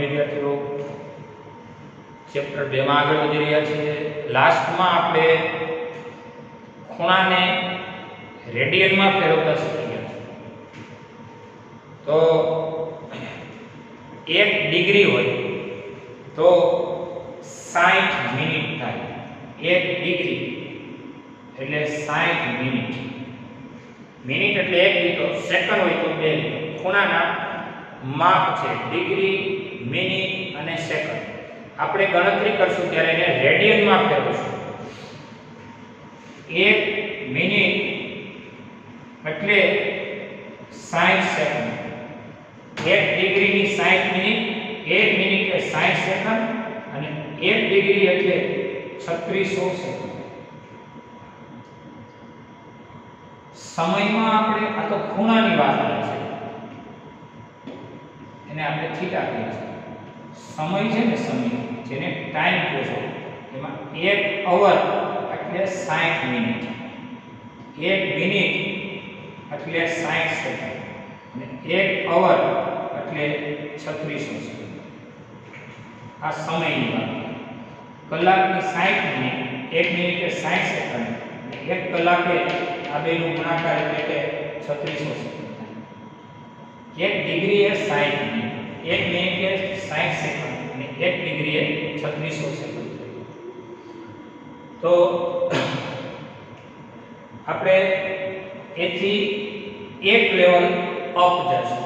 વિદ્યાર્થીઓ ચેપ્ટર 2 માં આગળ વધી રહ્યા છીએ। લાસ્ટમાં આપણે ખૂણાને રેડિયનમાં ફેરવતા શીખી ગયા। તો 1 ડિગ્રી હોય તો 60 મિનિટ થાય। 1 ડિગ્રી એટલે 60 મિનિટ। મિનિટ એટલે 1 લીધો, સેકન્ડ હોય તો 2 લીધો। ખૂણાના માપ છે ડિગ્રી, મિનિટ અને સેકન્ડ। આપણે ગણતરી કરશું ત્યારે એને રેડિયનમાં ફેરવશું। 1 મિનિટ એટલે 60 સેકન્ડ। 1 ડિગ્રીની 60 મિનિટ, 1 મિનિટ એટલે 60 સેકન્ડ અને 1 ડિગ્રી એટલે 3600 સેકન્ડ। સમયમાં આપણે આ તો ખૂણાની વાત કરે છે, એને આપણે થીટા કહીએ છીએ। સમય છે ને, સમય જેને ટાઈમ કહે છે, એમાં 1 અવર એટલે 60 મિનિટ, 1 મિનિટ એટલે 60 સેકન્ડ અને 1 અવર એટલે 3600 સેકન્ડ। આ સમયની વાત। કલાકની 60 મિનિટ, 1 મિનિટ એટલે 60 સેકન્ડ અને 1 કલાકે આ બેનું ગુણાકાર એટલે 3600 સેકન્ડ થાય। 1 ડિગ્રી એ 60 મિનિટ, 1 મિનિટ એ 60 સેકન્ડ અને 1 ડિગ્રી એ 3600 સેકન્ડ થાય। તો આપણે એથી એક લેવલ અપ જશું।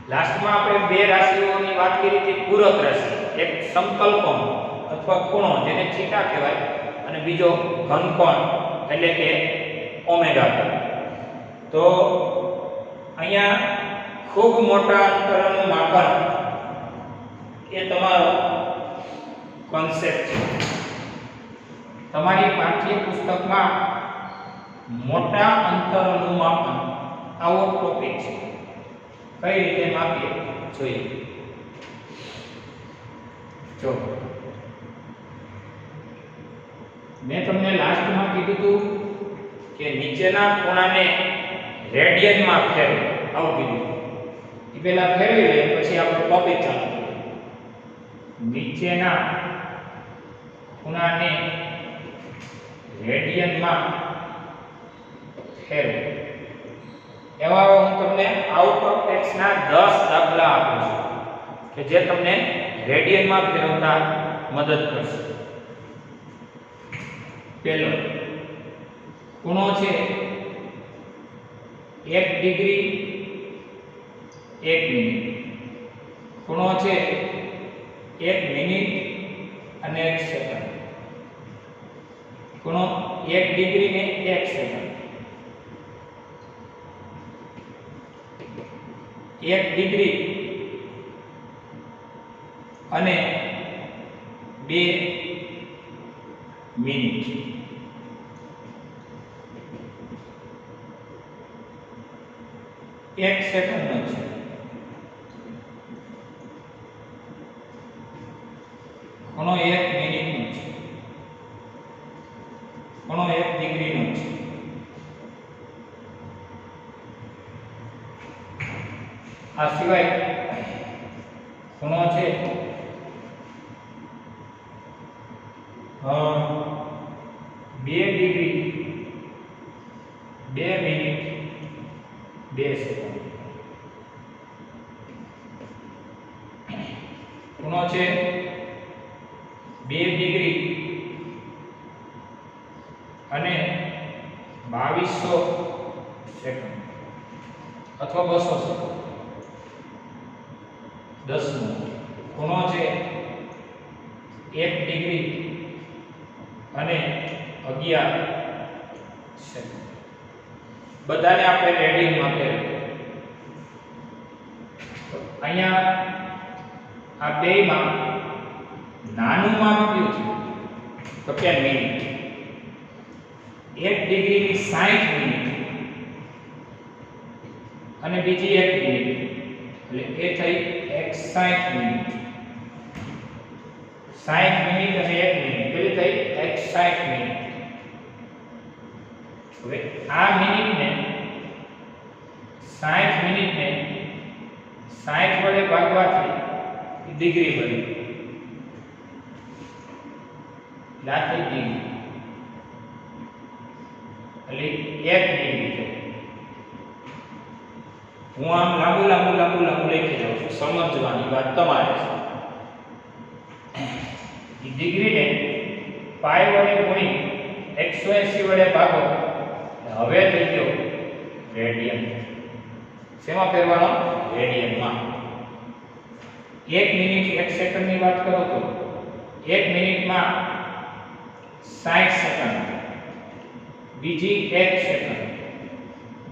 લાસ્ટમાં આપણે બે રાશિઓની વાત કરી હતી, પૂરક રાશિ, એક સમતલ કોણ અથવા ખૂણો જેને થીટા કહેવાય અને બીજો ઘનકોણ એટલે કે ઓમેગા કહેવાય। તો અહીંયા ખૂબ મોટા અંતરનું માપન એ તમારો કોન્સેપ્ટ છે। તમારી પાઠ્યપુસ્તકમાં મોટા અંતરનું માપન આવો ટોપિક છે। કઈ રીતે માપીએ જોઈએ। જો મેં તમને લાસ્ટમાં કીધું હતું કે નીચેના ખૂણાને રેડિયનમાં ફેરવો, આવું કીધું। એ પહેલા ફેરવી લઈએ પછી આપણો ટોપિક ચાલુ કરીએ। નીચેના ખૂણાને રેડિયનમાં ફેરવો। એવા હું તમને આઉટ ઓફ ટેક્સ્ટના 10 દાખલા આપું છું કે જે તમને રેડિયનમાં ફેરવતા મદદ કરશે। પહેલો ખૂણો છે 1 ડિગ્રી 1 મિનિટ, ખૂણો છે 1 મિનિટ અને 1 સેકન્ડ, ખૂણો 1 ડિગ્રી ને 1 સેકન્ડ, 1 ડિગ્રી અને 2 મિનિટ। એક સેકન્ડ નો છે, ખૂણો 1 મિનિટ નો છે, ખૂણો 1 ડિગ્રી નો છે। આ સિવાય ખૂણો છે 2 ડિગ્રી 2 મિનિટ 2 સેકન્ડ, ખૂણો છે 2 ડિગ્રી અને 2200 સેકન્ડ અથવા 200 સેકન્ડ, 10 ખૂણો છે 1 ડિગ્રી અને 11 સેકન્ડ। બધાને આપણે રેડિયનમાં ફેરવીએ। અહીંયા આ બેમાં નાનું માપ કયું છે તો કે મિનિટ। 1 ડિગ્રીની 60 મિનિટ અને બીજી 1 મિનિટ એટલે એ થઈ 61 મિનિટ। 60 મિનિટ અને 1 મિનિટ એટલે થઈ 61 મિનિટ। હવે આ મિનિટને 60 મિનિટને 60 વડે ભાગવાથી ડિગ્રી બની લાથી ડિગ્રી એટલે 1 ડિગ્રી છે. હું આમ લાંબુ લખી જાઉં છું, સમજવાની વાત તમારે છે. એ ડિગ્રીને પાઈ વડે ગુણી 180 વડે ભાગો હવે થઈ ગયો રેડિયન. શેમાં ફેરવાનો? રેડિયનમાં. 1 મિનિટ 1 સેકન્ડની વાત કરો તો 1 મિનિટમાં 60 સેકન્ડ, બીજી 1 સેકન્ડ,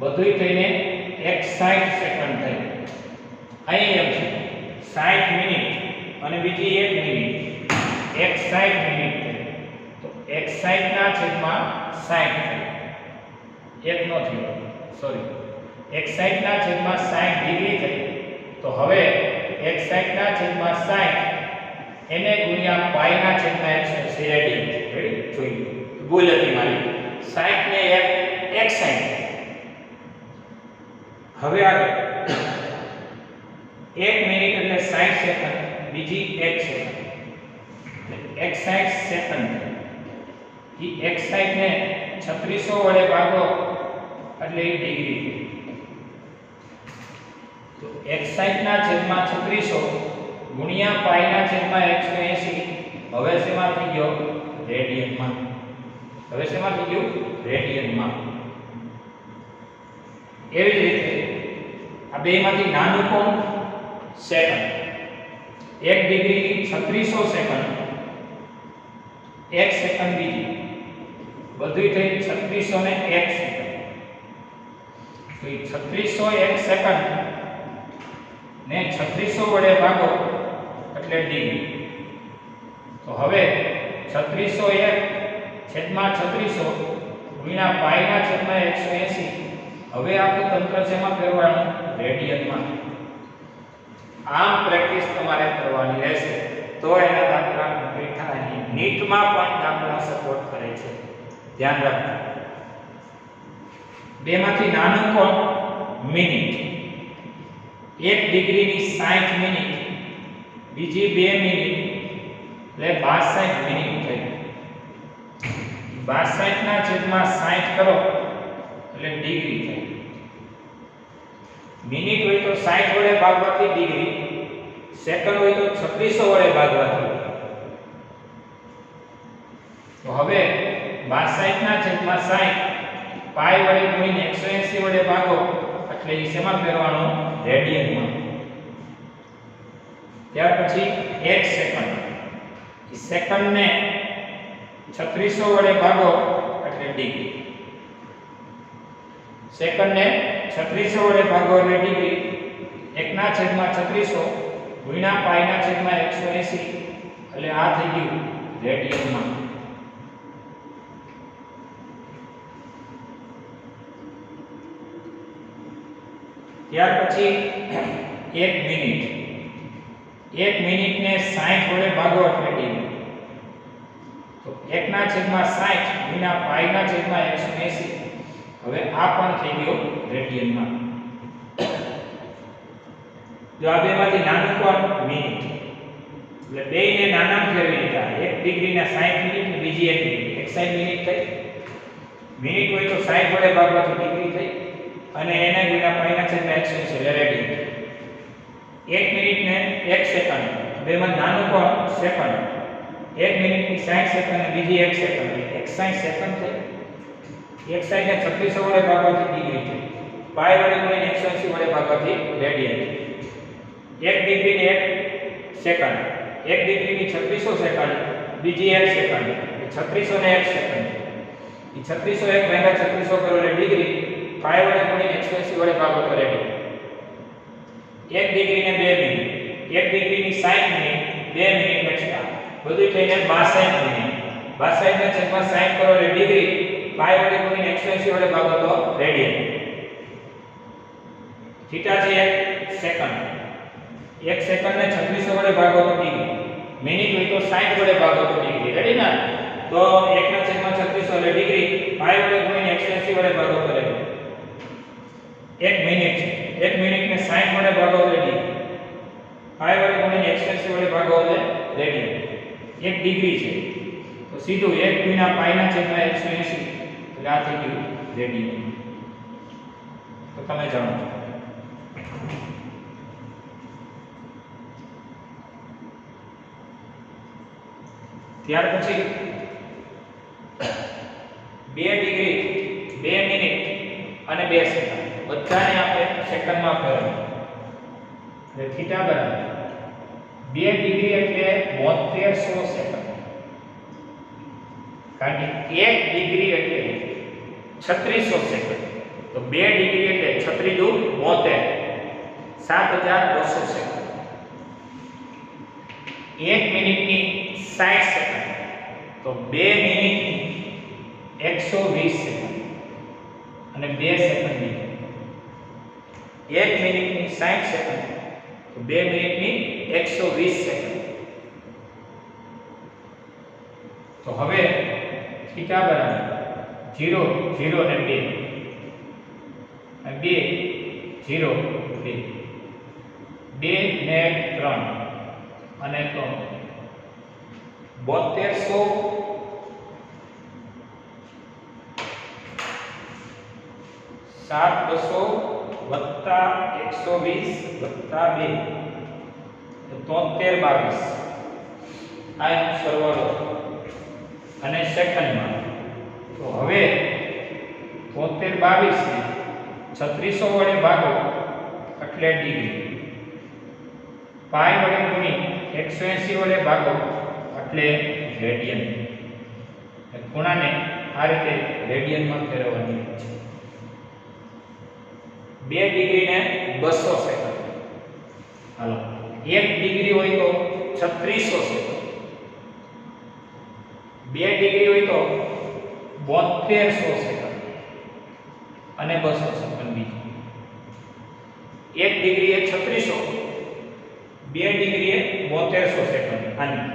બધુંય થઈને 61 સેકન્ડ થઈ. અહીં એમ છે 60 મિનિટ અને બીજી 1 મિનિટ 61 મિનિટ થઈ. તો 61 ના છેદમાં 60 થઈ. 1 નો થયો, સોરી, 61 ના છેદમાં 60 ડિગ્રી થઈ. તો હવે 61 ના છેદમાં 60 એને ગુણ્યા પાઈ ના છેદમાં 180 રેડિયન. રેડી? જોઈ ભૂલ હતી મારી. 60 ને 1 61. હવે આગળ 1 મિનિટ એટલે 60 સેકન્ડ, બીજી 1 સેકન્ડ, 61 સેકન્ડ. એ 61 ને 3600 વડે ભાગો એટલે એ ડિગ્રી. તો 61 ના છેદમાં 3600 ગુણ્યા પાઈ ના છેદમાં 180 હવે શેમાં થઈ ગયો? રેડિયનમાં. હવે શેમાં થઈ ગયું? રેડિયનમાં. એવી જ રીતે આ બેમાંથી નાનું કોણ? સેકન્ડ. 1 ડિગ્રી 3600 સેકન્ડ, 1 સેકન્ડ બીજી, બધુંય થઈ 3600 ને 1 સેકન્ડ. તો 3600 1 સેકન્ડ ને 3600 વડે ભાગો એટલે ડિગ્રી. તો હવે 3601 છેદમાં 3600 ગુણ્યા પાઈના છેદમાં 180 હવે આખું તંત્ર શેમાં ફેરવાનું? રેડિયનમાં. આમ પ્રેક્ટિસ તમારે કરવાની રહેશે તો એના દાખલા કમ્પ્લીટ થાય. નીટમાં પણ દાખલા સપોર્ટ કરે છે, ધ્યાન રાખજો. બેમાંથી નાનું કોણ? મિનિટ. 1 ડિગ્રીની 60 મિનિટ, બીજી 2 મિનિટ એટલે 62 મિનિટ થઈ. 62 ના છેદમાં 60 કરો એટલે ડિગ્રી થઈ. મિનિટ હોય તો 60 વડે ભાગવાથી ડિગ્રી, સેકન્ડ હોય તો 3600 વડે ભાગવાથી. તો હવે 62 ના છેદમાં 60 પાઈ વડે ગુણીને 180 વડે ભાગો એટલે એ શેમાં ફેરવાનો? રેડિયનમાં. ત્યાર પછી 1 સેકન્ડ. એ સેકન્ડને 3600 વડે ભાગો એટલે ડિગ્રી. સેકન્ડને 3600 વડે ભાગો એટલે ડિગ્રી. 1 ના છેદમાં 3600 ગુણ્યા પાઈ ના છેદમાં 180 એટલે આ થઈ ગયું રેડિયનમાં. ત્યાર પછી 1 મિનિટ. 1 મિનિટને 60 વડે ભાગો એટલે ડિગ્રી. તો 1 ના છેદમાં 60 ગુણ્યા પાઈ ના છેદમાં 180 હવે આ પણ થઈ ગયો રેડિયનમાં. જો આ બેમાંથી નાનું કોણ? મિનિટ. એટલે બેયને નાના ફેરવી લીધા. 1 ડિગ્રીના 60 મિનિટ ને બીજી 1 મિનિટ 61 મિનિટ થઈ. મિનિટ હોય તો 60 વડે ભાગવાથી ડિગ્રી થઈ અને એને ગુણ્યા પાઈના છેદમાં 180 એટલે રેડિયન. 1 મિનિટ ને 1 સેકન્ડ, બેમાં નાનું કોણ? સેકન્ડ. 1 મિનિટની 60 સેકન્ડ અને બીજી 1 સેકન્ડ 61 સેકન્ડ થઈ. 61 ને 3600 વડે ભાગવાથી ડિગ્રી થઈ. પાઈ વડે ગુણીને 180 વડે ભાગવાથી રેડિયન. 1 ડિગ્રીની 1 સેકન્ડ, 1 ડિગ્રીની 3600 સેકન્ડ, બીજી 1 સેકન્ડ, 3600 ને 1 સેકન્ડ. એ 3600 1 ભાગ્યા 3600 કરો એટલે ડિગ્રી. પાઈ વડે ગુણીને 180 વડે ભાગો તો રેડિયન. 1 ડિગ્રીને 2 મિનિટ, 1 ડિગ્રીની 60 મિનિટ, 2 મિનિટ એક્સ્ટ્રા, બધું થઈને 62 મિનિટ. 62 ને છેદમાં 60 કરો એટલે ડિગ્રી. પાઈ વડે ગુણીને 180 વડે ભાગો તો રેડિયન. થીટા છે 1 સેકન્ડ. 1 સેકન્ડને 3600 વડે ભાગો તો ડિગ્રી. મિનિટ હોય તો 60 વડે ભાગો તો ડિગ્રી. રેડી ના? તો 1 ના છેદમાં 3600 એટલે ડિગ્રી. પાઈ વડે ગુણીને 180 વડે ભાગો તો રેડિયન. 1 મિનિટ છે. 1 મિનિટને 60 વડે ભાગો તો ડિગ્રી. પાઈ વડે ગુણીને 180 વડે ભાગો એટલે રેડિયન 1 ડિગ્રી છે તો સીધું 1 ગુણ્યા પાઈના છેદમાં 180 એટલે આ થઈ ગયું રેડિયન તો તમે જાણો છો ત્યાર પછી 2 ડિગ્રી 2 મિનિટ અને 2 સેકન્ડ બધાને આપણે સેકન્ડમાં ફેરવીએ એટલે થીટા બરાબર 2 ડિગ્રી એટલે 7200 સેકન્ડ કારણ કે 1 ડિગ્રી એટલે 3600 સેકન્ડ તો 2 ડિગ્રી એટલે 36 દુ 72 7200 સેકન્ડ 1 મિનિટની 60 સેકન્ડ તો 2 મિનિટની 120 સેકન્ડ અને 2 સેકન્ડની 1 મિનિટની 60 સેકન્ડ તો 2 મિનિટની 120 સેકન્ડ તો હવે થીટા બરાબર 0 0 અને 2 અને 2 0 2 2 ને 3 અને 3 7200 7200 વત્તા 120 વત્તા 2 તો 73 22 આ એનો સરવાળો અને સેકન્ડમાં તો હવે 73 22 ને 3600 વડે ભાગો એટલે ડિગ્રી પાઈ વડે ગુણી 180 વડે ભાગો એટલે રેડિયન ખૂણાને આ રીતે રેડિયનમાં ફેરવવાની છે 2 ડિગ્રી ને 200 સેકન્ડ હાલો 1 ડિગ્રી હોય તો 3600 સેકન્ડ 2 ડિગ્રી હોય તો 7200 સેકન્ડ અને 200 સેકન્ડ બીજી 1 ડિગ્રી એ 3600 2 ડિગ્રી એ 7200 સેકન્ડ આની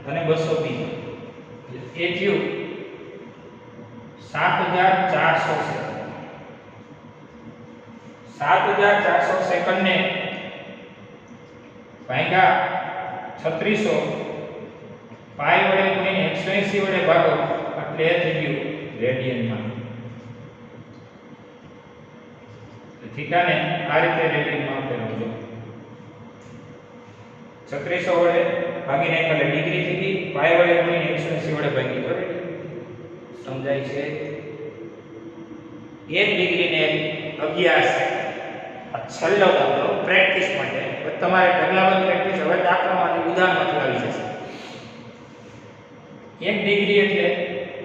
અને 200 બીજી એ થયું 7400 સેકન્ડ 7400 સેકન્ડ ને ભાગ્યા 3600 પાઈ વડે ગુણીને 180 વડે ભાગો એટલે એ થઈ ગયું રેડિયનમાં તો થીટાને આ રીતે રેડિયનમાં ફેરવજો 3600 વડે ભાગીને એટલે ડિગ્રી થઈ ગઈ પાઈ વડે ગુણીને 180 વડે ભાગી તો સમજાય છે 1 ડિગ્રી ને 11 સેકન્ડ આ છેલ્લો દાખલો પ્રેક્ટિસ માટે તમારે ઢગલાબંધ પ્રેક્ટિસ હવે દાખલામાંથી ઉદાહરણમાંથી આવી જશે 1 ડિગ્રી એટલે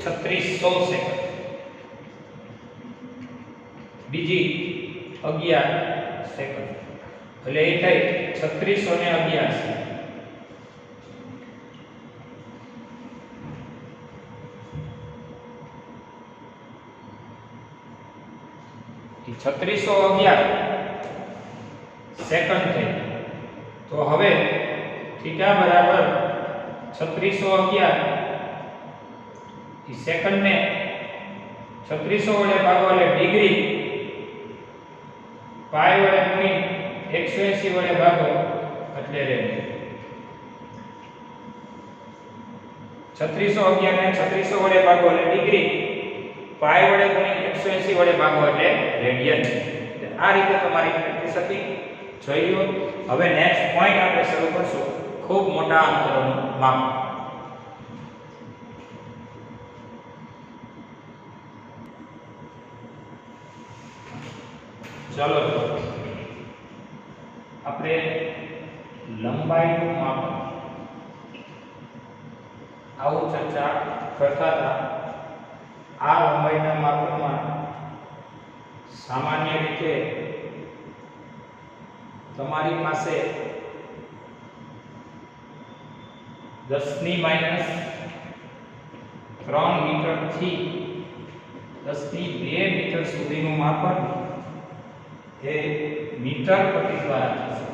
3600 સેકન્ડ બીજી 11 સેકન્ડ એટલે એ થાય 3600 ને 11 3611 સેકન્ડ થઈ તો હવે થીટા બરાબર 3611 ઈ સેકન્ડ ને 3600 વડે ભાગો એટલે ડિગ્રી પાઈ વડે ગુણી 180 વડે ભાગો એટલે રેડિયન 3611 ને 3600 વડે ભાગો એટલે ડિગ્રી પાઈ વડે ગુણીને 180 વડે ભાગો એટલે રેડિયન આ રીતે તમારી પ્રેક્ટિસ હતી જોઈ લો હવે નેક્સ્ટ પોઈન્ટ આપણે શરૂ કરશું ખૂબ મોટા અંતરોનું માપ ચલો આપણે લંબાઈનું માપ આવું ચર્ચા કરતા હતા આ લંબાઈના માપનમાં સામાન્ય રીતે તમારી પાસે 10 ની માઈનસ 3 મીટર થી 10 ની 2 મીટર સુધીનું માપન એ મીટર પ્રતિ દ્વારા થશે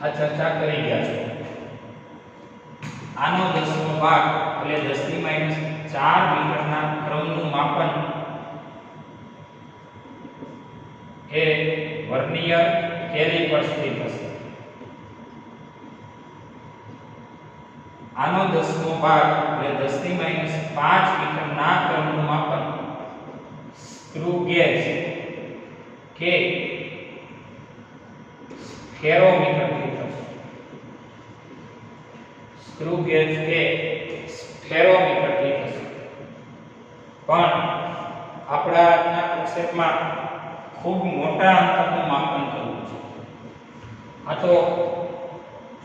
આ ચર્ચા કરી ગયા છે આનો 10નો ભાગ એટલે 10 ની માઈનસ 4 મીટરના ક્રમનું માપન એ વર્નિયર કેલિપર્સથી થશે. આનો 10મો ભાગ એટલે 10⁻5 મીટરના ક્રમનું માપન સ્ક્રૂ ગેજ કે ફેરોમીટરથી થશે. સ્ક્રૂ ગેજ કે ફેરોમીટરથી થશે. પણ આપણા આજના કોન્સેપ્ટમાં ખૂબ મોટા અંતરનું માપન કરવું છે. આ તો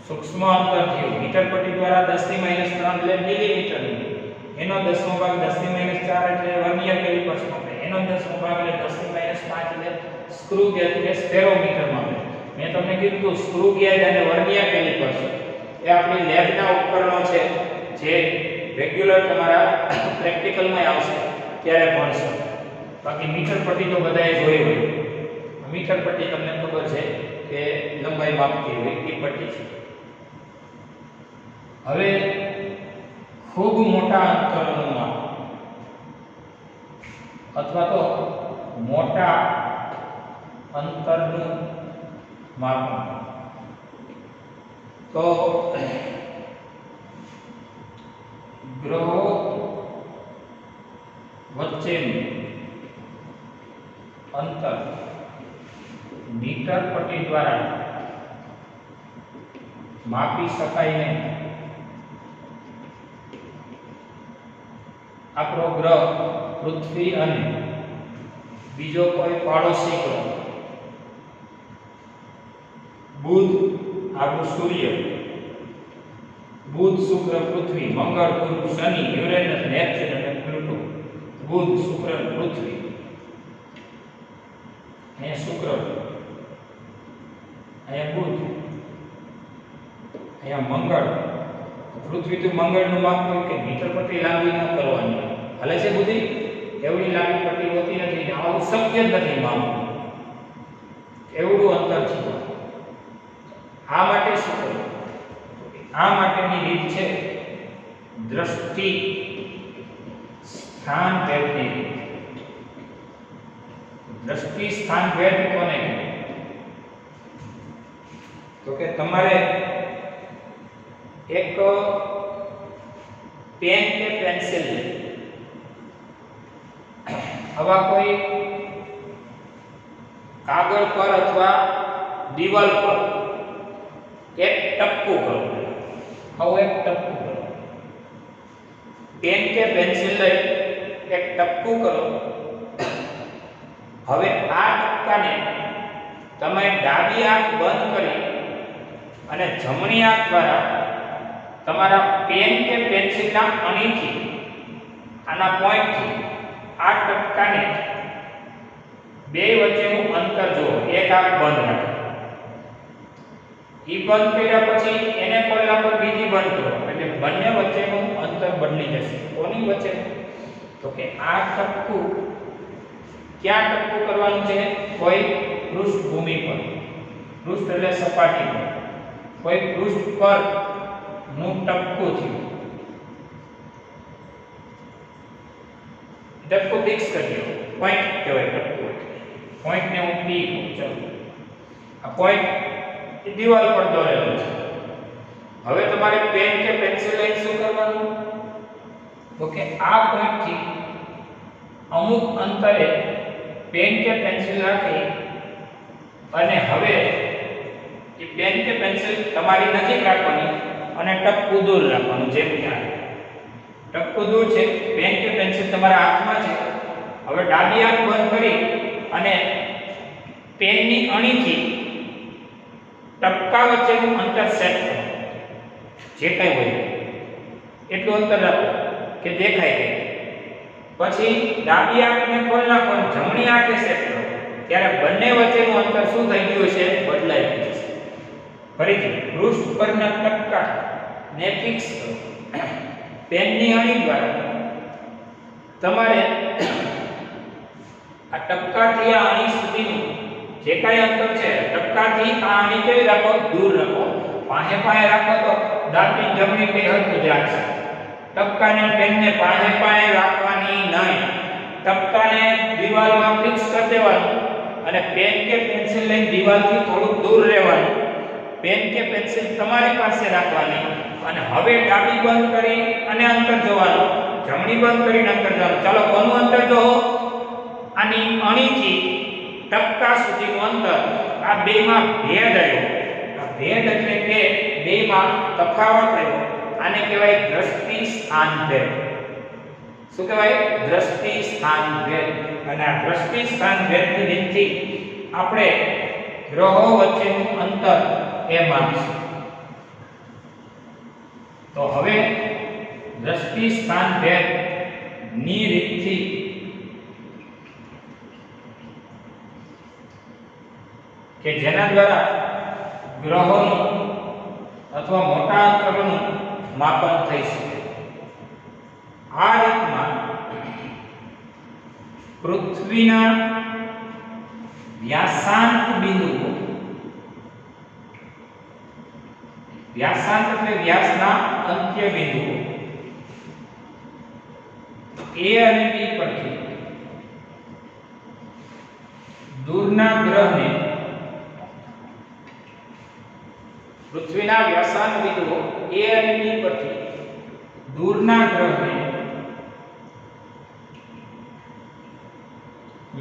સૂક્ષ્મ અંતર થયું. મીટર પટ્ટી દ્વારા 10⁻3 એટલે મિલીમીટર. એનો 10મો ભાગ 10⁻4 એટલે વર્નિયર કેલિપર્સ માપે. એનો 10મો ભાગ એટલે 10⁻5 એટલે સ્ક્રૂ ગેજ કે સ્ફેરોમીટર માપે. મેં તમને કીધું સ્ક્રૂ ગેજ અને વર્નિયર કેલિપર્સ એ આપણી લેબના ઉપકરણો છે જે રેગ્યુલર તમારા પ્રેક્ટિકલમાં આવશે ત્યારે ભણશો. બાકી મીટર પટ્ટી તો બધાએ જોઈ હોય. મીટર પટ્ટી તમને ખબર છે કે લંબાઈ માપતી હોય એ પટ્ટી છે. હવે ખૂબ મોટા અંતરનું માપ અથવા તો મોટા અંતરનું માપન તો ગ્રહો વચ્ચેનું અંતર મીટર પટ્ટી દ્વારા માપી શકાય નહીં. આપણો ગ્રહ પૃથ્વી અને બીજો કોઈ પાડોશી ગ્રહ બુધ, આપણું સૂર્ય, બુધ, શુક્ર, પૃથ્વી, મંગળ, ગુરુ, શનિ, યુરેનસ, નેપચ્યુન અને પ્લુટો. બુધ, શુક્ર, પૃથ્વી, અહીંયા શુક્ર, અહીંયા બુધ, અહીંયા મંગળ. પૃથ્વી તો મંગળનું માપ હોય કે મીટર પટ્ટી લાંબી ન કરવાની હાલે છે બુદ્ધિ. એવડી લાંબી પટ્ટી હોતી નથી. આવું શક્ય જ નથી માપવું. એવડું અંતર છે. આ માટે શું કરવું? આ માટેની રીત છે દ્રષ્ટિ સ્થાન ભેદની રીત. દ્રષ્ટિ સ્થાન ભેદ કોને કહેવાય? તો કે તમારે એક પેન કે પેન્સિલ લે. આવા કોઈ કાગળ પર અથવા દિવાલ પર એક ટપકું કરો. આવું એક ટપકું કરો. પેન કે પેન્સિલ લઈ એક ટપકું કરો. હવે આ ટપકાને તમે ડાબી આંખ બંધ કરી અને જમણી આંખ દ્વારા તમારા પેન કે પેન્સિલના અણીથી આના પોઈન્ટથી આ ટપકાને બે વચ્ચેનું અંતર જુઓ. એક આંખ બંધ રાખો. ઈ બંધ કર્યા પછી એને ખોલના પર બીજી બંધ કરો એટલે બંને વચ્ચેનું અંતર બદલી જશે. કોની વચ્ચે? તો કે આ ટપકું ક્યાં ટપકું કરવાનું છે? કોઈ પૃષ્ઠભૂમિ પર. પૃષ્ઠ એટલે સપાટી પર. કોઈ પૃષ્ઠ પર નું ટપકું થયું. ટપકું ફિક્સ કરી દો. પોઈન્ટ કહેવાય ટપકું. પોઈન્ટને હું પી કહું. ચલો આ પોઈન્ટ એ દિવાલ પર દોરેલો છે. હવે તમારે પેન કે પેન્સિલ લઈને શું કરવાનું? તો કે આ પોઈન્ટથી અમુક અંતરે પેન કે પેન્સિલ રાખી અને હવે એ પેન કે પેન્સિલ તમારી નજીક રાખવાની અને ટપકું દૂર રાખવાનું. જેમ ત્યાં ટપકું દૂર છે, પેન કે પેન્સિલ તમારા હાથમાં છે. હવે ડાબી આંખ બંધ કરી અને પેનની અણીથી ટપકા વચ્ચેનું અંતર સેટ કરો. જે કંઈ હોય એટલું અંતર રાખો કે દેખાય કે. પછી ડાબી આંખને ખોલ નાખો અને જમણી આંખે સેટ કરો. ત્યારે બંને વચ્ચેનું અંતર શું થઈ ગયું છે? બદલાઈ ગયું છે. ફરીથી પૃષ્ઠ પરના ટપકા ને ફિક્સ કરો. પેનની અણી દ્વારા તમારે આ ટપકાથી આ અણી સુધીનું જે કાંઈ અંતર છે ટપકાથી આ અણી કેવી રાખો? દૂર રાખો. પાસે રાખો તો ડાબી જમણી બે હરખું જ રાખશે. ટપકાને પેનને પાસે રાખવાની નહીં. ટપકાને દિવાલમાં ફિક્સ કરી દેવાનું અને પેન કે પેન્સિલ લઈને દિવાલથી થોડું દૂર રહેવાનું. પેન કે પેન્સિલ તમારી પાસે રાખવાની અને હવે ડાબી બંધ કરી અને અંતર જોવાનું, જમણી બંધ કરીને અંતર જોવાનું. ચાલો કોનું અંતર જોવો? આની અણીથી ટપકા સુધીનું અંતર. આ બેમાં ભેદ આવ્યો. આ ભેદ એટલે કે બેમાં તફાવત આવ્યો. આને કહેવાય દ્રષ્ટિ સ્થાન ભેદ. શું કહેવાય? દ્રષ્ટિ સ્થાન ભેદ. અને આ દ્રષ્ટિ સ્થાન ભેદની રીતથી આપણે ગ્રહો વચ્ચેનું અંતર એ માપીશું. તો હવે દ્રષ્ટિ સ્થાન ભેદ ની રીતથી કે જેના દ્વારા ગ્રહોનું અથવા મોટા અંતરનું માપન થઈ શકે. આ રીતમાં પૃથ્વીના વ્યાસાંત બિંદુઓ, વ્યાસાંત એટલે વ્યાસના અંત્ય બિંદુઓ A અને B પરથી દૂરના ગ્રહને, પૃથ્વીના વ્યાસાંત બિંદુઓ A અને B પરથી દૂરના ગ્રહને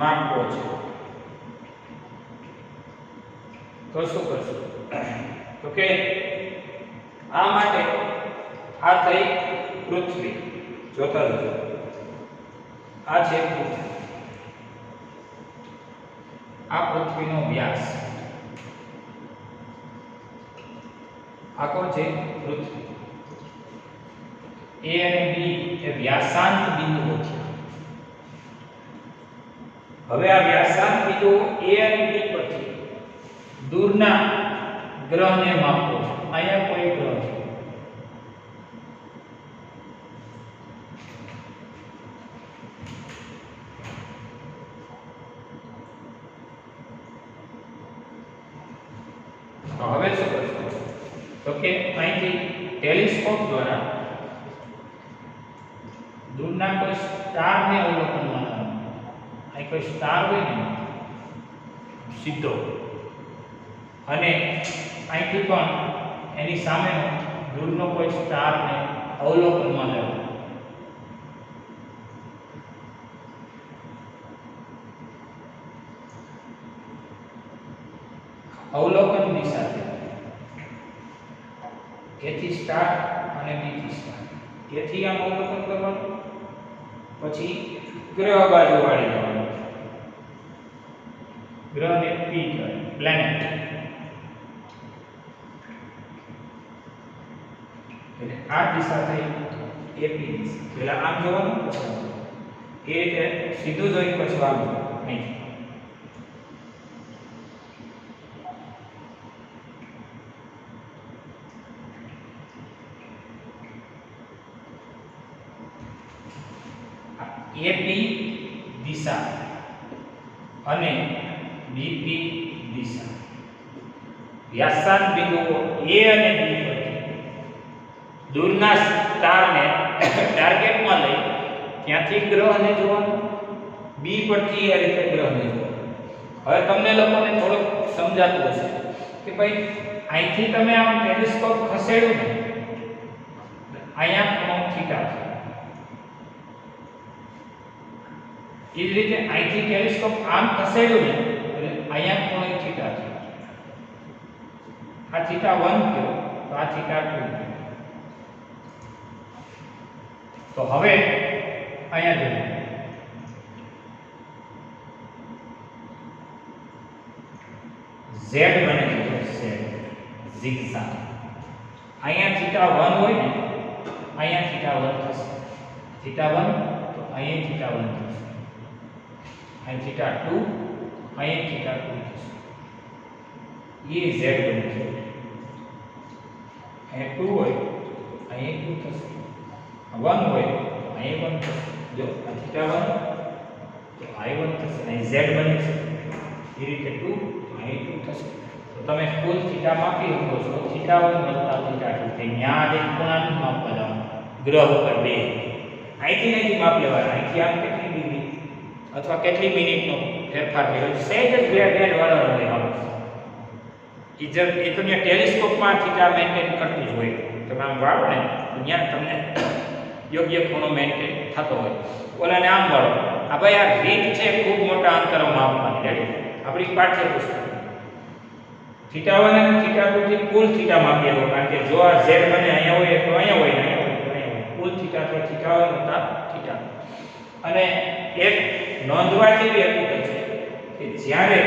માપવો છે. તો શું કરશું? તો કે આ માટે આ થઈ પૃથ્વી. જોતા જજો, આ છે પૃથ્વી. આ પૃથ્વીનો વ્યાસ. આ કોણ છે? પૃથ્વી. A અને B એ વ્યાસાંત બિંદુઓ છે. હવે આ વ્યાસાંત બિંદુઓ A અને B પરથી દૂરના ગ્રહને માપવો છે. અહીંયા કોઈ ગ્રહ છે. તો હવે શું કરશું? તો કે અહીંથી ટેલિસ્કોપ દ્વારા દૂરના કોઈ સ્ટારને અવલોકનમાં લાવવાનું. અહીં કોઈ સ્ટાર હોય ને સીધો, અને અહીંથી પણ એની સામેનો દૂરનો કોઈ સ્ટારને અવલોકનમાં લેવાનો. અવલોકન દિશા છે. A થી સ્ટાર અને B થી સ્ટાર. A થી આમ અવલોકન કરવાનું, પછી ગ્રહ બાજુ વાળી જવાનું. ગ્રહને P કહેવાય, પ્લેનેટ. એટલે આ દિશા થઈ AP દિશા. પહેલા આમ જોવાનું, પછી એ એટલે સીધું જોઈ પછી આમ જોવાનું. અહીં AP દિશા અને BP દિશા. વ્યાસાંત બિંદુઓ A અને B પરથી દૂરના સ્ટારને ટાર્ગેટમાં લઈ ત્યાંથી ગ્રહને જોવાનું, B પરથી આ રીતે ગ્રહને જોવાનું. હવે તમને લોકોને થોડુંક સમજાતું હશે કે ભાઈ અહીંથી તમે આમ ટેલિસ્કોપ ખસેડ્યું ને, અહીંયા ખૂણો થીટા છે. એ જ રીતે અહીંથી ટેલિસ્કોપ આમ ખસેડ્યું ને એટલે અહીંયા ખૂણો થીટા છે. આ થીટા 1 થયો, તો આ થીટા 2 થયો. તો હવે અહીંયા જોઈએ, Z બને છે. Z zigzag. અહીંયા થીટા 1 હોય ને, અહીંયા થીટા 1 થશે. થીટા 1 તો અહીંયા થીટા 1 થશે. અહીં થીટા 2, અહીં થીટા 2 થશે. એ Z બને છે. અહીં 2 હોય, અહીં 2 થશે. 1 હોય તો અહીં 1 થશે. જો આ થીટા 1 તો અહીં 1 થશે. અહીં Z બને છે. એ રીતે 2 અહીં 2 થશે. તો તમે કુલ થીટા માપી શકો છો. થીટા 1 વત્તા થીટા 2 થઈ. ત્યાં એક ખૂણાનું માપવા જવાનું ગ્રહ ઉપર 2. અહીંથી માપ લેવાના. અહીંથી આમ કેટલી ડિગ્રી અથવા કેટલી મિનિટનો ફેરફાર કર્યો છે. સહેજ જ વેર વળણ હોય આમ. એ તો ત્યાં ટેલિસ્કોપમાં થીટા મેન્ટેન કરતું જ હોય. તમે આમ વાળો ને ત્યાં તમને યોગ્ય ખૂણો મેન્ટેન થતો હોય. ઓલાને આમ વાળો. આ ભાઈ આ રીત છે ખૂબ મોટા અંતરો માપવાની. રેડી? આપણી પાઠ્યપુસ્તક થીટા 1 અને થીટા 2 થી કુલ થીટા માપીએ તો, કારણ કે જો આ z બને અહીંયા હોય તો અહીંયા હોય ને અહીંયા હોય તો અહીંયા હોય. કુલ થીટા તો થીટા 1 વત્તા થીટા. અને એક નોંધવા જેવી હકીકત છે કે જ્યારે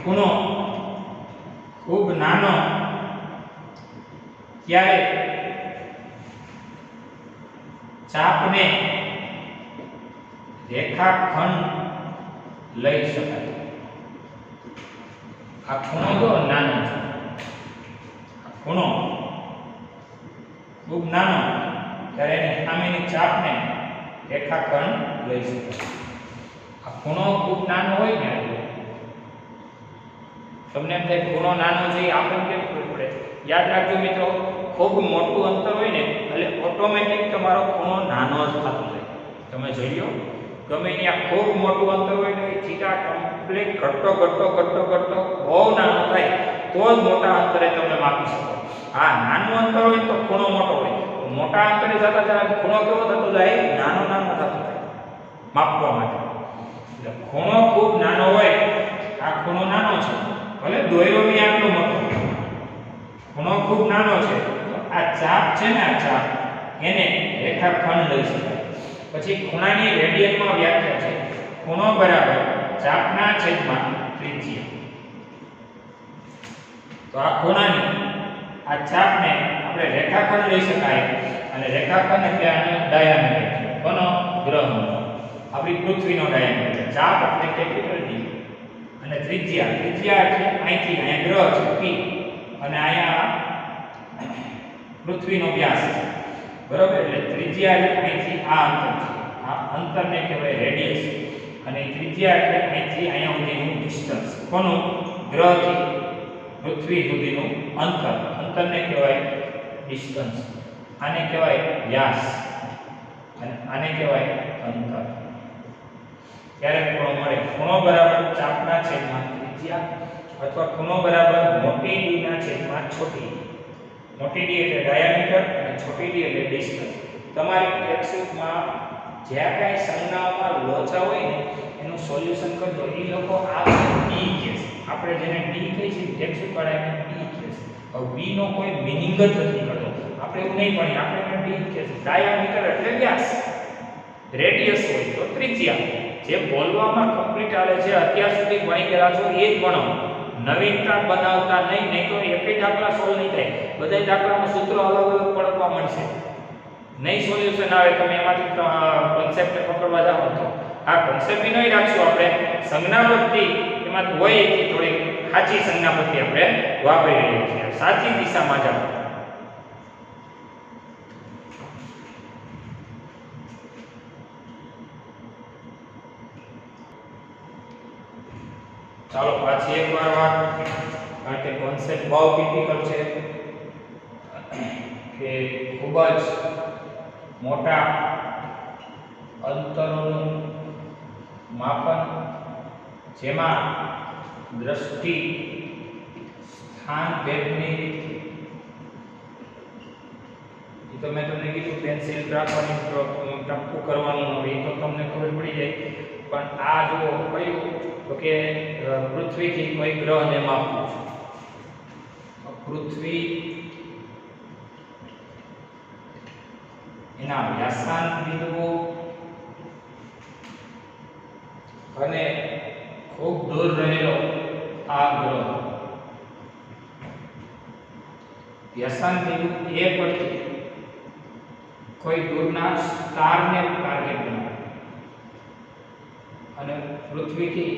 ખૂણો ખૂબ નાનો ત્યારે ચાપને રેખાખંડ લઈ શકાય. આ ખૂણો જો નાનો છે, આ ખૂણો ખૂબ નાનો ત્યારે એની સામેની ચાપને રેખાખંડ લઈ શકાય. આ ખૂણો ખૂબ નાનો હોય ને, તમને એમ થાય ખૂણો નાનો છે આપણને કેમ ખબર પડે? યાદ રાખજો મિત્રો, ખૂબ મોટું અંતર હોય ને એટલે ઓટોમેટિક તમારો ખૂણો નાનો જ થતો જાય. તમે જોઈ લો, ગમે ત્યાં ખૂબ મોટું અંતર હોય ને એ થીટા કમ્પ્લીટ ઘટતો બહુ નાનો થાય તો જ મોટા અંતરે તમે માપી શકો. હા, નાનું અંતર હોય તો ખૂણો મોટો હોય. મોટા અંતરે જતા જતા ખૂણો કેવો થતો જાય? નાનો થતો જાય માપવા માટે. એટલે ખૂણો ખૂબ નાનો હોય, આ ખૂણો નાનો છે, ભલે દોયરો બી આટલો મોટો, ખૂણો ખૂબ નાનો છે, તો આ ચાપ છે ને, આ ચાપ એને રેખાખંડ લઈ શકાય. પછી ખૂણાની રેડિયનમાં વ્યાખ્યા છે. ખૂણો બરાબર ચાપના છેદમાં ત્રિજ્યા. તો આ ખૂણાની આ ચાપને આપણે રેખાખંડ લઈ શકાય. અને રેખાખંડ એટલે આનો ડાયામીટર. કોનો? ગ્રહનો. આપણી પૃથ્વીનો ડાયામીટર. ચાપ એટલે કેપિટલ D અને ત્રિજ્યા એટલે અહીંથી અહીંયા ગ્રહ છે P અને અહીંયા પૃથ્વીનો વ્યાસ છે. બરોબર? એટલે ત્રિજ્યા એટલે અહીંથી આ અંતર છે. આ અંતરને કહેવાય રેડિયસ. અને ત્રિજ્યા એટલે અહીંથી અહીંયા સુધીનું ડિસ્ટન્સ. કોનું? ગ્રહથી પૃથ્વી સુધીનું અંતરને કહેવાય ડિસ્ટન્સ. આને કહેવાય વ્યાસ અને આને કહેવાય અંતર. ત્યારે ખૂણો મળે. ખૂણો બરાબર ચાપના છેદમાં ત્રિજ્યા અથવા ખૂણો બરાબર મોટી d ના છેદમાં છોટી d. મોટી d એટલે ડાયામીટર અને છોટી d એટલે ડિસ્ટન્સ. તમારી ટેક્સ્ટબુકમાં જ્યાં કાંઈ સંજ્ઞાઓમાં લોચા હોય ને એનું સોલ્યુશન કરજો. એ લોકો આ d કહે છે. આપણે જેને d કહીએ છીએ ટેક્સ્ટબુક વાળાને d કહે છે. હવે b નો કોઈ મીનિંગ જ નથી કરતો. આપણે એવું નહીં ભણીએ, આપણે એને d કહે છે. ડાયામીટર એટલે વ્યાસ, રેડિયસ હોય તો ત્રિજ્યા. જે બોલવામાં કમ્પ્લીટ આવે છે, અત્યાર સુધી ભણી ગયેલા છો એ જ ભણો. નવીનતા બનાવતા નહીં તો એક જ દાખલા સોલ્વ નહીં થાય. બધા દાખલામાં સૂત્રો અલગ પડવા મળશે. નહીં સોલ્યુશન આવે, તમે એમાંથી કોન્સેપ્ટ પકડવા જાઓ તો આ કોન્સેપ્ટ બી નહીં રાખશું. આપણે સંજ્ઞાપદ્ધતિ એમાં હોય એથી થોડી સાચી સંજ્ઞાપદ્ધતિ આપણે વાપરી રહ્યા છીએ. સાચી દિશામાં જાઓ. ચાલો પાછી એકવાર વાત, કારણ કે કોન્સેપ્ટ બહુ ડિફિકલ્ટ છે કે ખૂબ જ મોટા અંતરોનું માપન, જેમાં દ્રષ્ટિ સ્થાન ભેદની રીત, તો મેં તમને કીધું પેન્સિલ રાખવાની, ટપકું કરવાનું હોય તો તમને ખબર પડી જાય. પણ આ જુઓ કયું, તો કે પૃથ્વીથી કોઈ ગ્રહને માપવું છે. પૃથ્વી એના વ્યાસાંત બિંદુઓ અને ખૂબ દૂર રહેલો આ ગ્રહ, વ્યાસાંત બિંદુ એ પરથી કોઈ દૂરના સ્ટારને ટાર્ગેટ બનાવે અને પૃથ્વીથી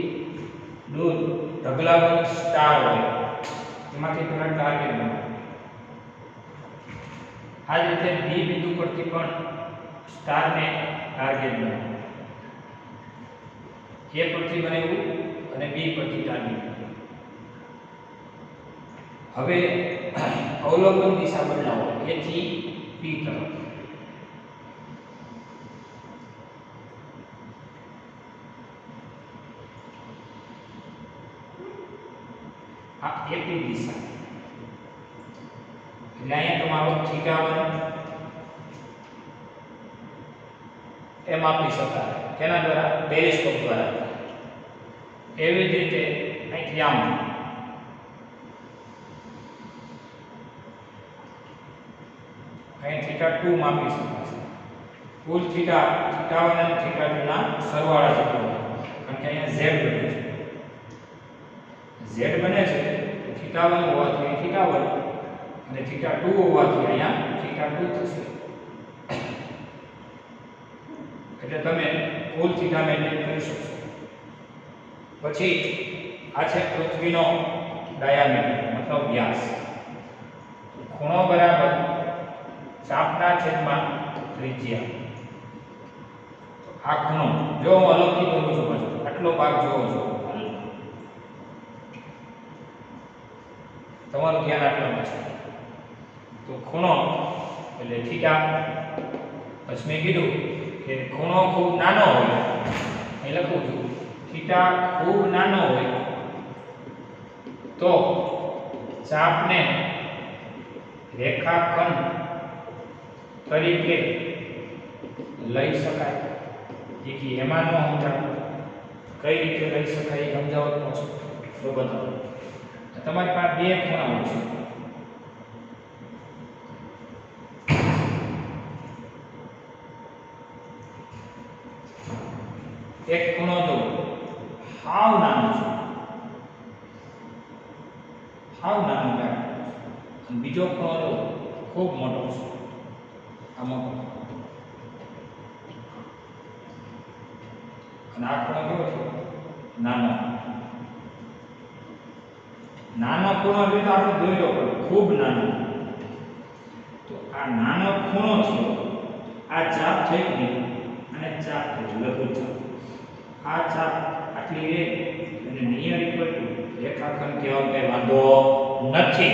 દૂર ઢગલાબંધ સ્ટાર હોય એમાંથી પેલા ટાર્ગેટ બનાવે. આ જ રીતે બી બિંદુ પરથી પણ સ્ટારને ટાર્ગેટ બનાવે. એ પરથી બનાવ્યું અને બી પરથી ટાર્ગેટ બનાવ્યું. હવે અવલોકન દિશા બદલાવો, એથી પી તરફ. એટલી દિશા. એટલે અહીંયા તમારો θ1 એ માપી શકાય. કેના દ્વારા? ટેલિસ્કોપ દ્વારા. એવી જ રીતે અહીંથી આમ અહીં θ2 માપી શકાય. કુલ θ1 અને θ2 ના સરવાળા જેટલો, કારણ કે અહીંયા z બને છે. z બને છે θ1 હોવાથી θ1 અને θ2 હોવાથી અહીંયા θ2 થશે. એટલે તમે કુલ θ મેન્ટેન કરી શકશો. પછી આ છે પૃથ્વીનો ડાયામીટર મતલબ વ્યાસ. ખૂણો બરાબર ચાપના છેદમાં ત્રિજ્યા. આ ખૂણો જો હું અલગથી દોરું છું, પાછો આટલો ભાગ જોવો છો, તમારું ધ્યાન આપવાનું છે. તો ખૂણો એટલે થીટા. પછી મેં કીધું કે ખૂણો ખૂબ નાનો હોય, અહીં લખું છું થીટા ખૂબ નાનો હોય તો ચાપને રેખાખંડ તરીકે લઈ શકાય. કે એમાં ન સમજાવું કઈ રીતે લઈ શકાય એ સમજાવો તો બતાવો. તમારી પાસે બે ખૂણાઓ છે. એક ખૂણો જો હાવ નાનો છે, હાવ નાનો છે, અને બીજો ખૂણો જો ખૂબ મોટો છે. આ મોટો અને આ ખૂણો કેવો છે? નાનો. નાનો ખૂણો એટલે તો આપણે દોર્યો પડે, ખૂબ નાનો. તો આ નાનો ખૂણો છે, આ ચાપ થઈ ગઈ અને ચાપ થઈ લઘુચાપ. આ ચાપ આટલી રે અને નિયર ઇક્વલ ટુ રેખાખંડ કહેવાનો કઈ વાંધો નથી.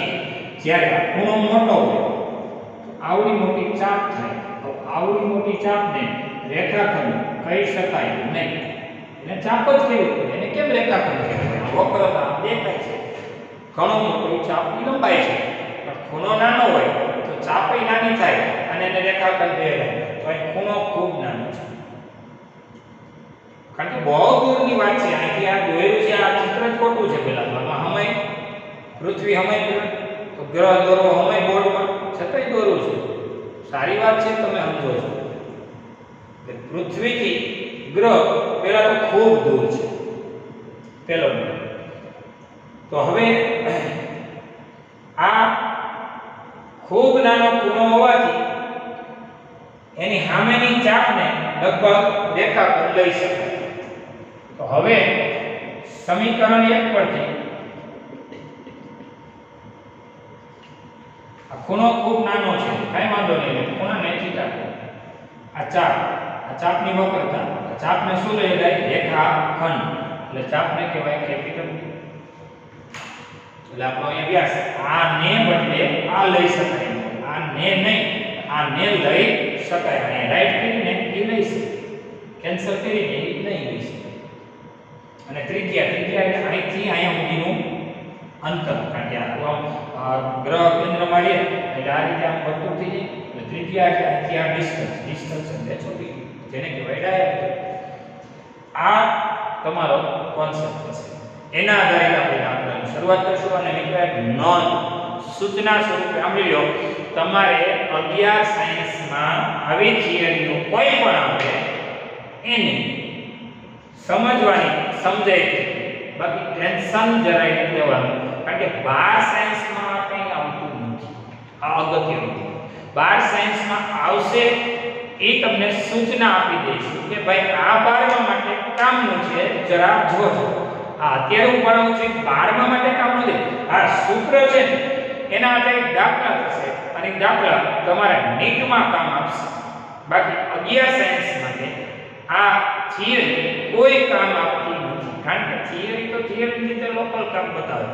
જ્યારે આ ખૂણો મોટો હોય તો આવડી મોટી ચાપ થાય. તો આવડી મોટી ચાપને રેખાખંડ કહી શકાય નહીં. એને ચાપ જ કહેવી પડે. એને કેમ રેખાખંડ કહેવાય? વક્રતા દેખાય છે, ઘણો મોટો ચાપની લંબાઈ છે, પણ ખૂણો નાનો હોય તો ચાપય નાની થાય અને એને રેખાખંડ કહેવાય. તો અહીં ખૂણો ખૂબ નાનો છે, કારણ કે બહુ દૂરની વાત છે. અહીંથી આ દોર્યું છે, આ ચિત્ર જ ખોટું છે. પેલા તો આમાં હમય પૃથ્વી હમય તો ગ્રહ દોરો હમય બોર્ડમાં છતાંય દોરું છે. સારી વાત છે, તમે સમજો છો. પૃથ્વીથી ગ્રહ પેલા તો ખૂબ દૂર છે, પેલો. તો હવે આ ખૂબ નાનો ખૂણો હોવાથી એની સામેની ચાપને લગભગ રેખાખંડ લઈ શકાય. તો હવે સમીકરણ 1 પરથી આ ખૂણો ખૂબ નાનો છે, કઈ વાંધો નહીં, ખૂણાને થીટા. આ ચાપની વક્રતા, આ ચાપને શું લઈ જાય? રેખાખંડ. એટલે ચાપને કહેવાય કેપિટલ. એટલે આપણો અહીંયા વ્યાસ. આ ને બદલે આ લઈ શકાય, આ ને નહીં, આ ને લઈ શકાય. અહીંયા રાઈટ કરીને એ લઈ શકાય, કેન્સલ કરીને એ નહીં લઈ શકાય. અને ત્રિજ્યા એટલે અહીંથી અહીંયા સુધીનું અંતર, કારણ કે આ ગ્રહ કેન્દ્રમાં રહે એટલે આ રીતે આમ વર્તુળ થઈ જાય. એટલે ત્રિજ્યા એટલે અહીંથી આ ડિસ્ટન્સ એટલે છોડી, જેને કહેવાય ડાયામીટર. આ તમારો કોન્સેપ્ટ છે. એના આધારે આપણે દાખલાની શરૂઆત કરીશું. અને મિત્રો એક નોંધ સૂચના સ્વરૂપે સાંભળી લો, તમારે 11 સાયન્સમાં આવી થિયરીઓ કોઈ પણ આવે એને સમજવાની, સમજાય છે. બાકી ટેન્શન જરાય નથી લેવાનું, કારણ કે 12 સાયન્સમાં કંઈ આવતું નથી. આ અગત્યનું 12 સાયન્સમાં આવશે એ તમને સૂચના આપી દઈશું કે ભાઈ આ 12મા માટે કામનું છે, જરા જોજો. અત્યારે હું ભણાવું છું 12મા માટે કામ નથી. આ સૂત્ર છે એના આધારે દાખલા થશે અને દાખલા તમારા નીટમાં કામ આપશે. બાકી 11 સાયન્સ માટે આ થિયરી કોઈ કામ આપતી નથી, કારણ કે થિયરી તો થિયરી રીતે લોકલ કામ બતાવે.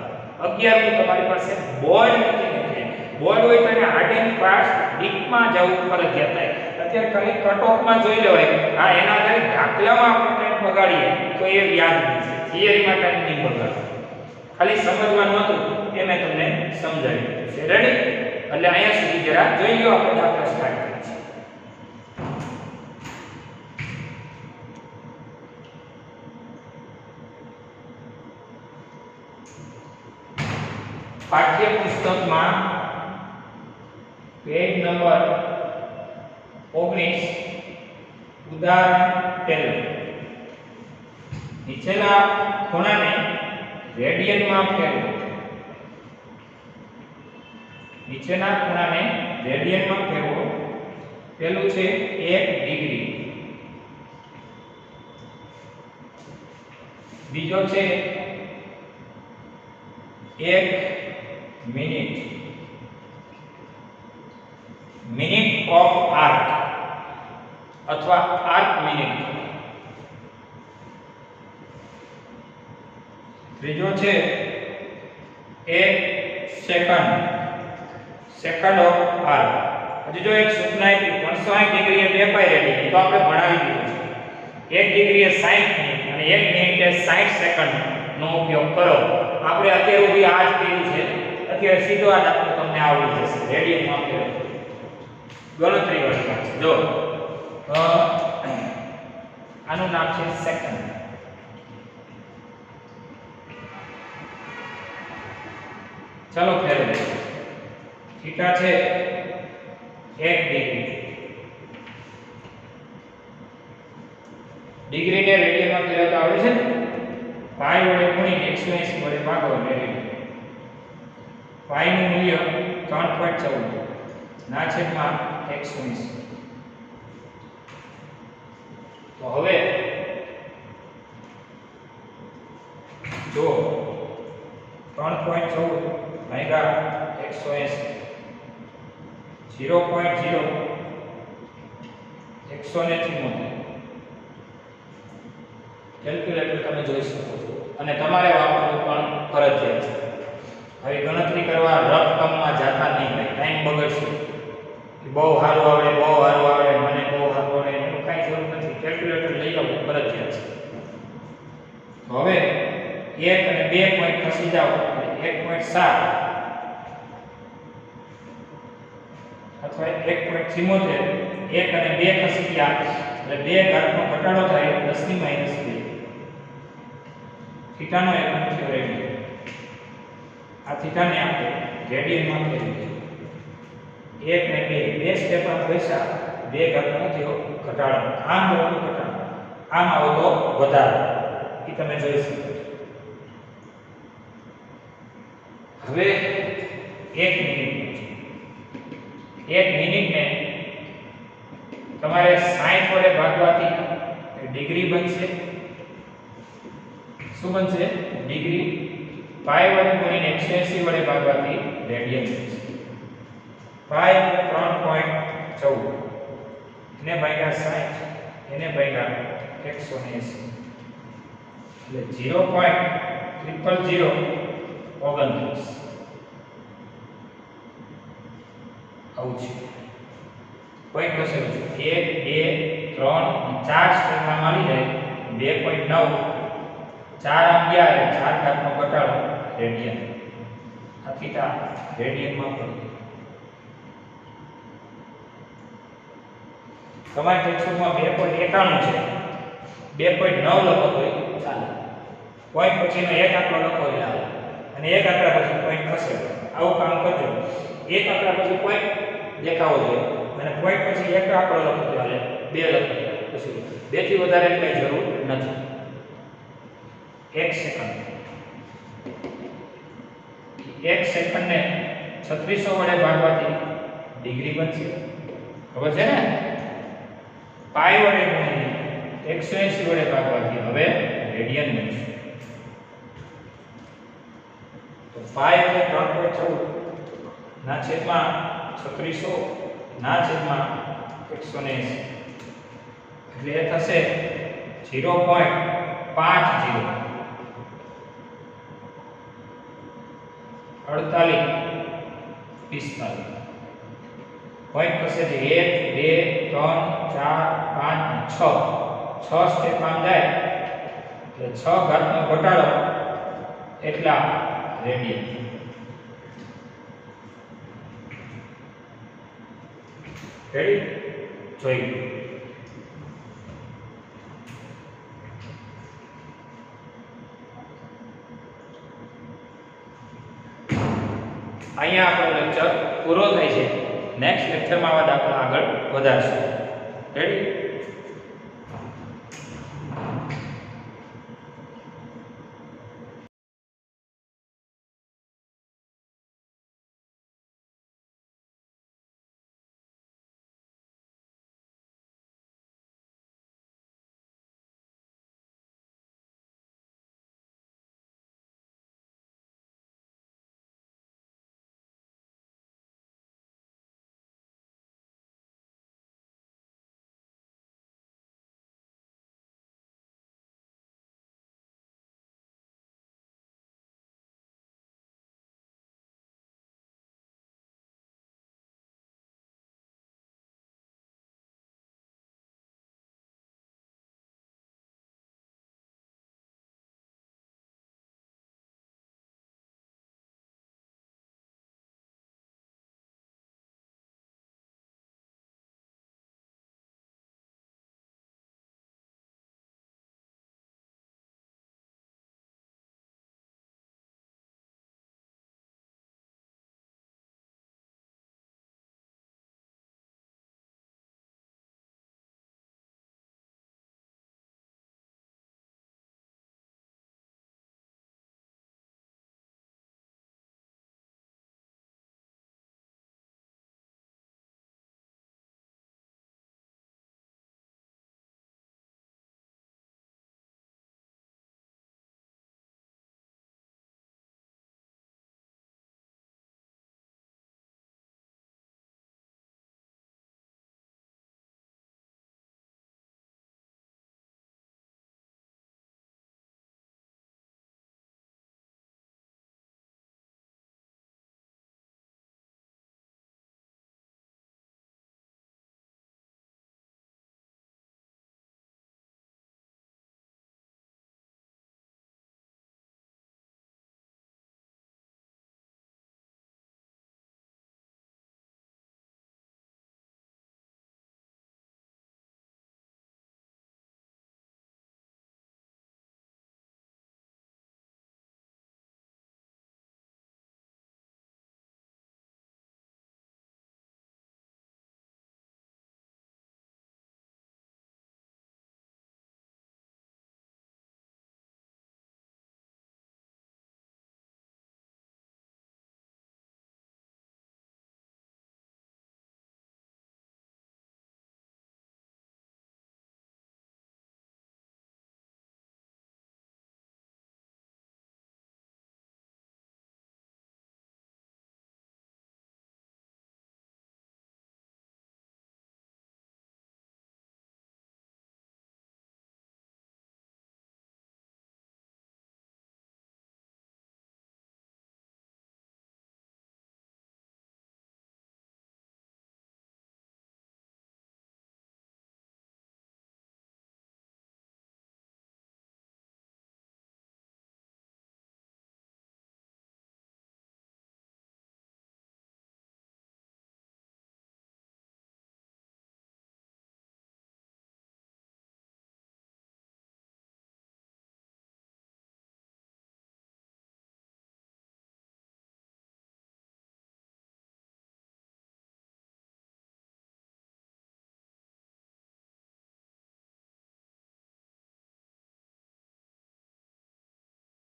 11મું તમારી પાસે બોર્ડ નથી. બોર્ડ હોય તો એને હાર્ડ એન્ડ ફાસ્ટ ડીપમાં જવું ફરજિયાત થાય. અત્યારે ખાલી કટ ઓફમાં જોઈ લેવાય. હા, એના આધારે દાખલામાં આપણે ટાઈમ બગાડીએ તો એ યાદ નથી. થિયરીમાં ટાઈમ નહીં બગાડો, ખાલી સમજવાનું હતું એમ સમજાવી દીધું છે. રેડી? એટલે અહીંયા સુધી જરા જોઈ લો, આપણે દાખલા સ્ટાર્ટ કરીએ છીએ. પાઠ્યપુસ્તકમાં પેજ નંબર 19 ઉદાહરણ 1. નીચેના ખૂણાને રેડિયનમાં ફેરવો. નીચેના ખૂણાને રેડિયનમાં ફેરવો. પહેલું છે 1 ડિગ્રી, બીજો છે 1 મિનિટ, મિનિટ ઓફ આર્ક અથવા આર્ક મિનિટ. ત્રીજો છે 1 સેકન્ડ, સેકન્ડ ઓફ આર્ક. હજી જો એક સૂચના આપી 360 ડિગ્રીએ 2 પાઈ રેડિયન, તો આપણે ભણાવી દીધું છે. 1 ડિગ્રીએ 60 મિનિટ અને 1 મિનિટે 60 સેકન્ડ નો ઉપયોગ કરો. આપણે અત્યાર સુધી આ જ કર્યું છે. અત્યારે સીધો આ દાખલો તમને આવડી જશે. રેડિયનમાં ફેરવો, ગણતરી વાળી વાત છે. જો આનું નામ છે સેકન્ડ. ચાલો ફેરવો. થીટા છે 1 ડિગ્રી. ડિગ્રીને રેડિયનમાં ફેરવતા આવડે છે ને? પાઈ વડે ગુણીને 180 વડે ભાગો એટલે રેડિયન. પાઈ નું મૂલ્ય 3.14 ના છેદમાં 180. તો હવે જો 3.14 ભાગ્યા 180 0.0 174. કેલ્ક્યુલેટર તમે જોઈ શકો છો અને તમારે વાપરવું પણ ફરજિયાત છે. હવે ગણતરી કરવા રકમમાં જાતા નહીં ભાઈ, ટાઈમ બગડશે. બહુ સારું આવડે, બહુ સારું આવડે, મને બહુ સારું આવડે એનું કાંઈ જરૂર નથી. કેલ્ક્યુલેટર લઈ આવવું ફરજિયાત છે. હવે 1 અને 2 પોઈન્ટ ખસી જાઓ એટલે 1.7 અથવા 1.74. 1 અને 2 ખસી ગયા એટલે 2 ઘાતનો ઘટાડો થાય 10 ની -2. થીટાનો એકમ થયો રેડિયન. આ થીટાને આપણે રેડિયનમાં ફેરવીએ. 1 ને 2 સ્ટેપમાં પૈસા 2 ઘાતનો થયો ઘટાડો. આમ આવતો ઘટાડો, આમ આવતો વધારો. એ તમે જોઈ શકો. હવે 1 મિનિટ. 1 મિનિટને તમારે 60 વડે ભાગવાથી ડિગ્રી બનશે. શું બનશે? ડિગ્રી. પાઈ વડે ગુણીને 180 વડે ભાગવાથી રેડિયન બનશે. પાઈ 3.14 એને ભાગ્યા 60 એને ભાગ્યા 180 એટલે 0.00029 આવું છે. પોઈન્ટ કશે 1 2 3 4 સ્ટેપમાં મળી જાય 2.9 4 આમ ગયા એટલે 4 ઘાતનો ઘટાડો રેડિયન. આ થીટા રેડિયનમાં પડે. તમારી ટેક્સ્ટબુકમાં 2.91 છે, 2.9 લખો તો ચાલે. પોઈન્ટ પછીનો એક આંકડો લખો એટલે આવે અને એક આંકડા પછી પોઈન્ટ થશે. આવું કામ કરજો. એક આંકડા પછી પોઈન્ટ દેખાવો જોઈએ અને પોઈન્ટ પછી એક આંકડો લખો તો ચાલે. 2 લખો પછી 2 થી વધારે કઈ જરૂર નથી. 1 સેકન્ડ. 1 સેકન્ડને 3600 વડે ભાગવાથી ડિગ્રી બનશે. ખબર છે ને? પાઈ વડે ગુણીને 180 વડે ભાગવાથી હવે રેડિયન બનશે. તો પાઈ એટલે 3.14 ના છેદમાં 3600 ના છેદમાં 180 એટલે એ થશે 0.50 48 પોઈન્ટ થશે જે 1 2 3 4 5 6 સ્ટેપમાં જાય એટલે 6 ઘાતનો ઘટાડો એટલા રેડિયન. રેડી? જોઈ અહીંયા આપણો લેક્ચર પૂરો થાય છે. નેક્સ્ટ લેક્ચરમાં આવા દાખલા આગળ વધારશું. રેડી?